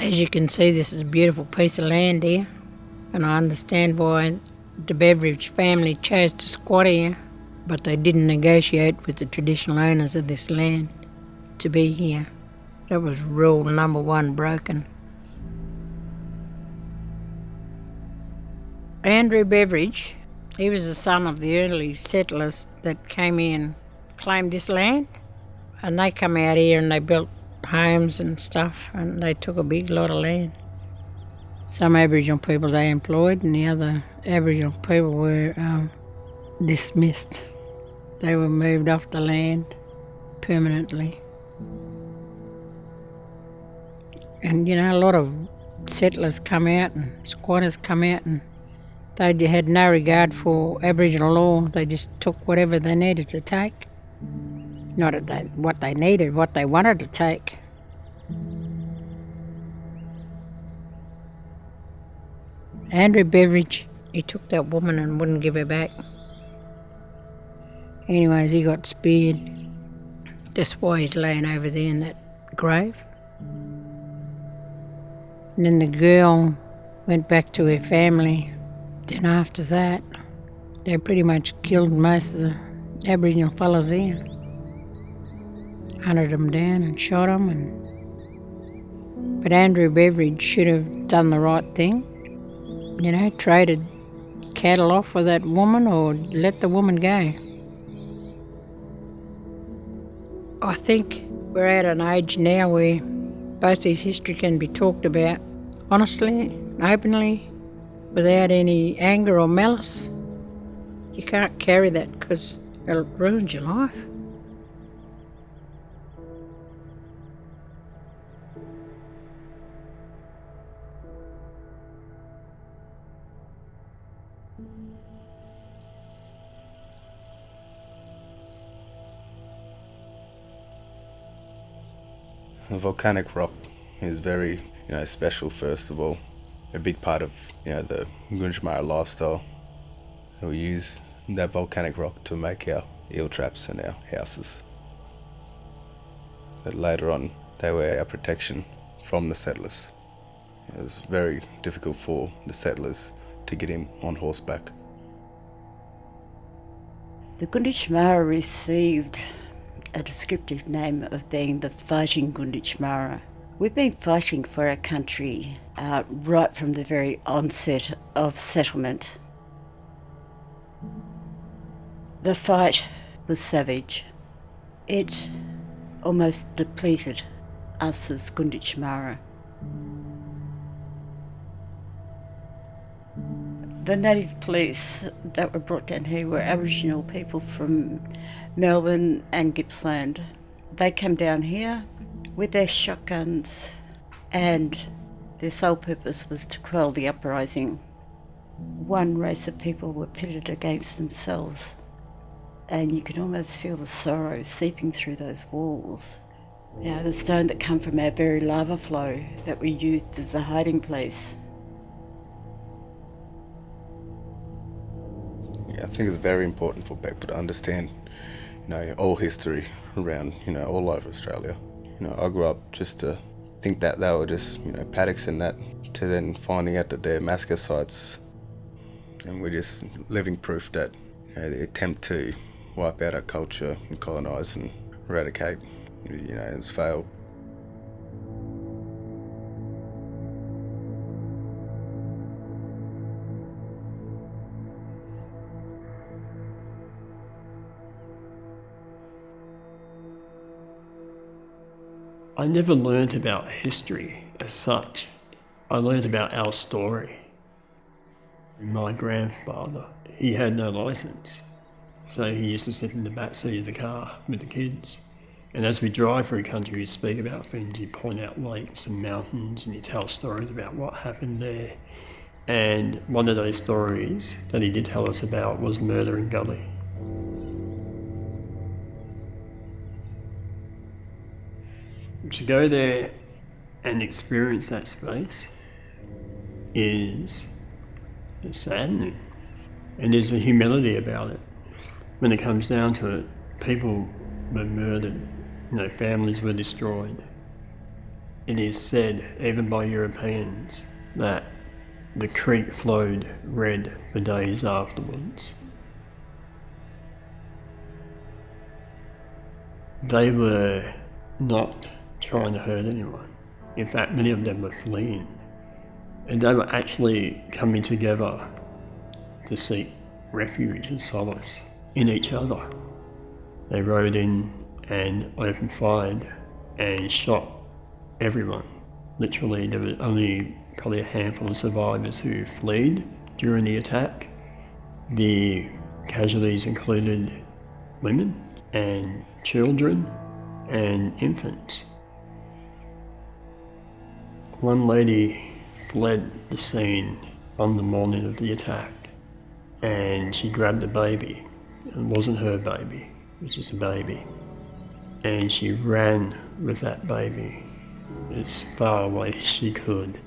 As you can see, this is a beautiful piece of land here, and I understand why the Beveridge family chose to squat here, but they didn't negotiate with the traditional owners of this land to be here. That was rule number one broken. Andrew Beveridge, he was the son of the early settlers that came here and claimed this land, and they come out here and they built homes and stuff, and they took a big lot of land. Some Aboriginal people they employed, and the other Aboriginal people were dismissed. They were moved off the land permanently. And a lot of settlers come out and squatters come out, and they had no regard for Aboriginal law. They just took whatever they needed to take. Not what they needed, what they wanted to take. Andrew Beveridge, he took that woman and wouldn't give her back. Anyways, he got speared. That's why he's laying over there in that grave. And then the girl went back to her family. Then after that, they pretty much killed most of the Aboriginal fellas here. Hunted them down and shot them. But Andrew Beveridge should have done the right thing. Traded cattle off for that woman or let the woman go. I think we're at an age now where both these history can be talked about honestly, openly, without any anger or malice. You can't carry that because it'll ruin your life. The volcanic rock is very, special. First of all, a big part of, the Gunditjmara lifestyle. We use that volcanic rock to make our eel traps and our houses. But later on, they were our protection from the settlers. It was very difficult for the settlers to get in on horseback. The Gunditjmara received a descriptive name of being the fighting Gunditjmara. We've been fighting for our country right from the very onset of settlement. The fight was savage. It almost depleted us as Gunditjmara. The native police that were brought down here were Aboriginal people from Melbourne and Gippsland. They came down here with their shotguns, and their sole purpose was to quell the uprising. One race of people were pitted against themselves, and you could almost feel the sorrow seeping through those walls. The stone that come from our very lava flow that we used as a hiding place. I think it's very important for people to understand, all history around, all over Australia. I grew up just to think that they were just, paddocks and that, to then finding out that they're massacre sites. And we're just living proof that, the attempt to wipe out our culture and colonise and eradicate, has failed. I never learnt about history as such. I learnt about our story. My grandfather, he had no licence, so he used to sit in the back seat of the car with the kids. And as we drive through country, he'd speak about things, he'd point out lakes and mountains, and he'd tell stories about what happened there. And one of those stories that he did tell us about was Murdering Gully. To go there and experience that space is saddening, and there's a humility about it. When it comes down to it, people were murdered, families were destroyed. It is said, even by Europeans, that the creek flowed red for days afterwards. They were not trying to hurt anyone. In fact, many of them were fleeing. And they were actually coming together to seek refuge and solace in each other. They rode in and opened fire and shot everyone. Literally, there was only probably a handful of survivors who fled during the attack. The casualties included women and children and infants. One lady fled the scene on the morning of the attack, and she grabbed a baby. It wasn't her baby, it was just a baby. And she ran with that baby as far away as she could.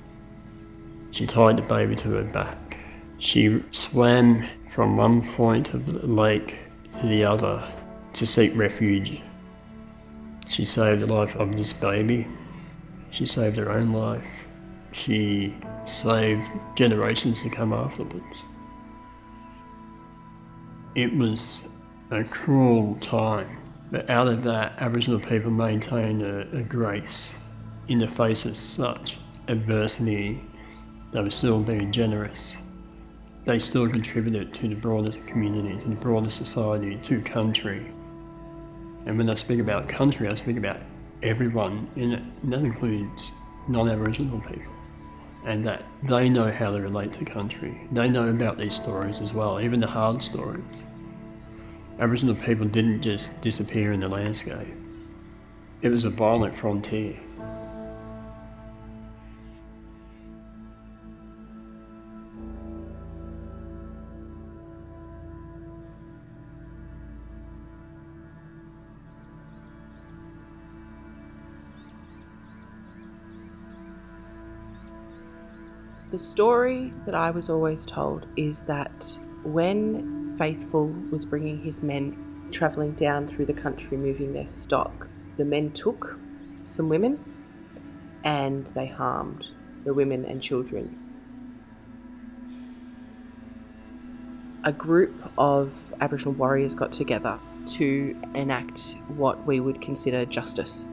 She tied the baby to her back. She swam from one point of the lake to the other to seek refuge. She saved the life of this baby. She saved her own life. She saved generations to come afterwards. It was a cruel time, but out of that, Aboriginal people maintained a grace. In the face of such adversity, they were still being generous. They still contributed to the broader community, to the broader society, to country. And when I speak about country, I speak about everyone in it, and that includes non-Aboriginal people. And that they know how to relate to country. They know about these stories as well, even the hard stories. Aboriginal people didn't just disappear in the landscape. It was a violent frontier. The story that I was always told is that when Faithful was bringing his men travelling down through the country moving their stock, the men took some women and they harmed the women and children. A group of Aboriginal warriors got together to enact what we would consider justice.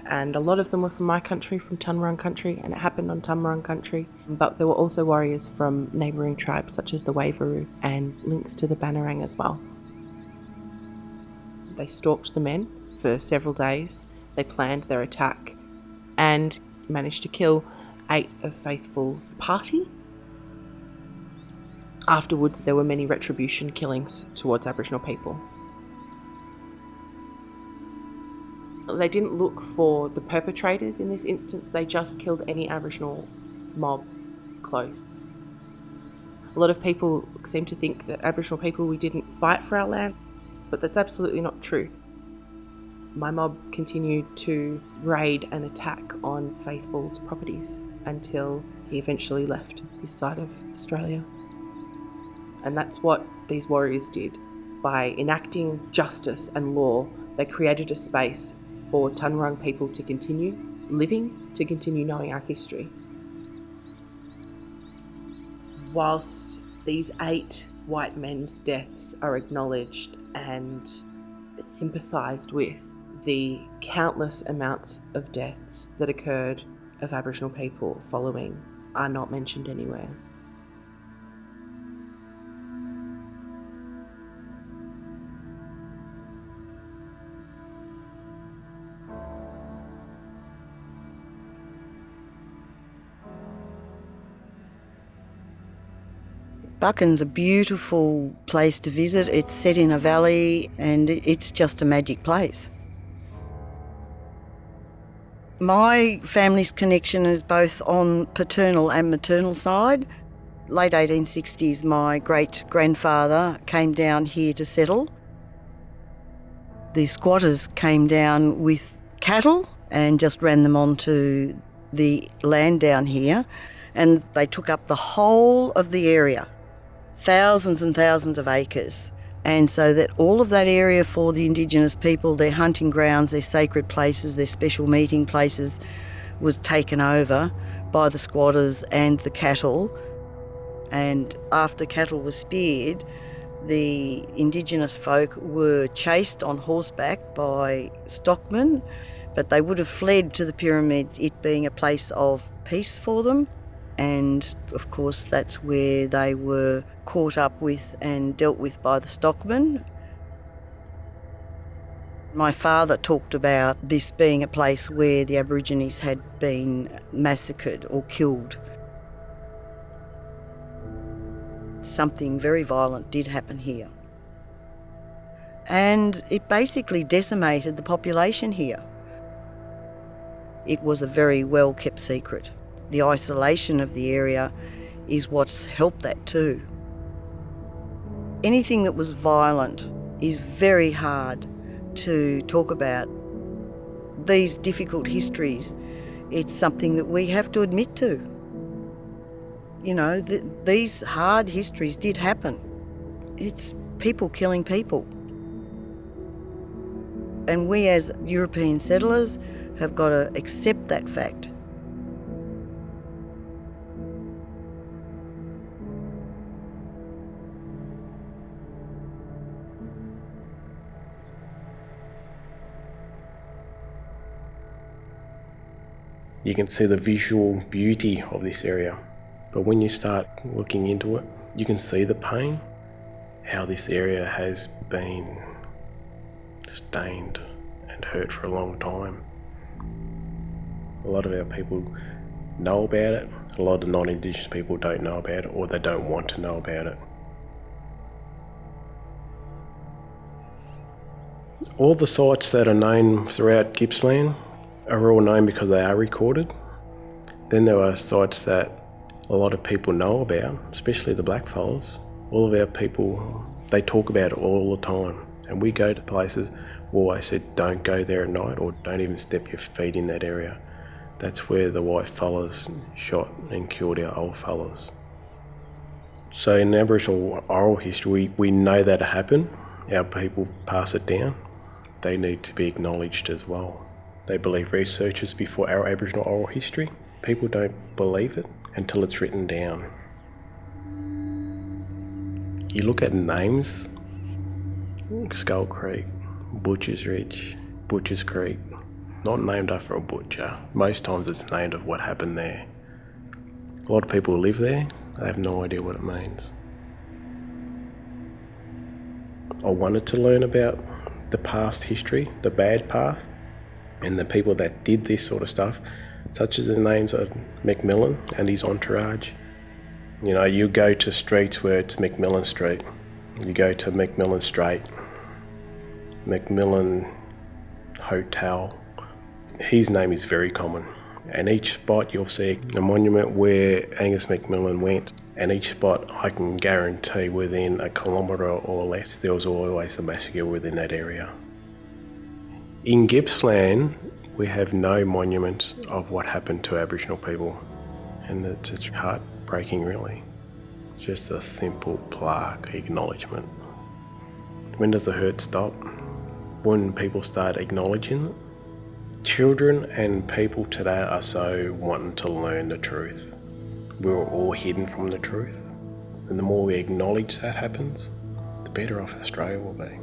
And a lot of them were from my country, from Tumurun country, and it happened on Tumurun country. But there were also warriors from neighbouring tribes such as the Waveroo and links to the Bannerang as well. They stalked the men for several days. They planned their attack and managed to kill 8 of Faithful's party. Afterwards, there were many retribution killings towards Aboriginal people. They didn't look for the perpetrators in this instance, they just killed any Aboriginal mob close. A lot of people seem to think that Aboriginal people, we didn't fight for our land, but that's absolutely not true. My mob continued to raid and attack on Faithful's properties until he eventually left this side of Australia. And that's what these warriors did. By enacting justice and law, they created a space for Tumurun people to continue living, to continue knowing our history. Whilst these 8 white men's deaths are acknowledged and sympathised with, the countless amounts of deaths that occurred of Aboriginal people following are not mentioned anywhere. Buchan's a beautiful place to visit. It's set in a valley and it's just a magic place. My family's connection is both on paternal and maternal side. Late 1860s, my great-grandfather came down here to settle. The squatters came down with cattle and just ran them onto the land down here, and they took up the whole of the area. Thousands and thousands of acres. And so that all of that area for the Indigenous people, their hunting grounds, their sacred places, their special meeting places, was taken over by the squatters and the cattle. And after cattle were speared, the Indigenous folk were chased on horseback by stockmen, but they would have fled to the pyramids, it being a place of peace for them. And of course that's where they were caught up with and dealt with by the stockmen. My father talked about this being a place where the Aborigines had been massacred or killed. Something very violent did happen here. And it basically decimated the population here. It was a very well kept secret. The isolation of the area is what's helped that too. Anything that was violent is very hard to talk about. These difficult histories, it's something that we have to admit to. You know, these hard histories did happen. It's people killing people. And we as European settlers have got to accept that fact. You can see the visual beauty of this area. But when you start looking into it, you can see the pain, how this area has been stained and hurt for a long time. A lot of our people know about it. A lot of non-Indigenous people don't know about it, or they don't want to know about it. All the sites that are known throughout Gippsland are all known because they are recorded. Then there are sites that a lot of people know about, especially the blackfellas. All of our people, they talk about it all the time. And we go to places, well, I said don't go there at night, or don't even step your feet in that area. That's where the white fellas shot and killed our old fellas. So in Aboriginal oral history, we know that it happened. Our people pass it down. They need to be acknowledged as well. They believe researchers before our Aboriginal oral history. People don't believe it until it's written down. You look at names, Skull Creek, Butcher's Ridge, Butcher's Creek, not named after a butcher. Most times it's named of what happened there. A lot of people live there, they have no idea what it means. I wanted to learn about the past history, the bad past, and the people that did this sort of stuff, such as the names of Macmillan and his entourage. You know, you go to streets where it's Macmillan Street, you go to Macmillan Strait, Macmillan Hotel. His name is very common. And each spot you'll see a monument where Angus Macmillan went, and each spot I can guarantee within a kilometre or less there was always a massacre within that area. In Gippsland, we have no monuments of what happened to Aboriginal people, and it's just heartbreaking really. Just a simple plaque acknowledgement. When does the hurt stop? When people start acknowledging it. Children and people today are so wanting to learn the truth. We're all hidden from the truth, and the more we acknowledge that happens, the better off Australia will be.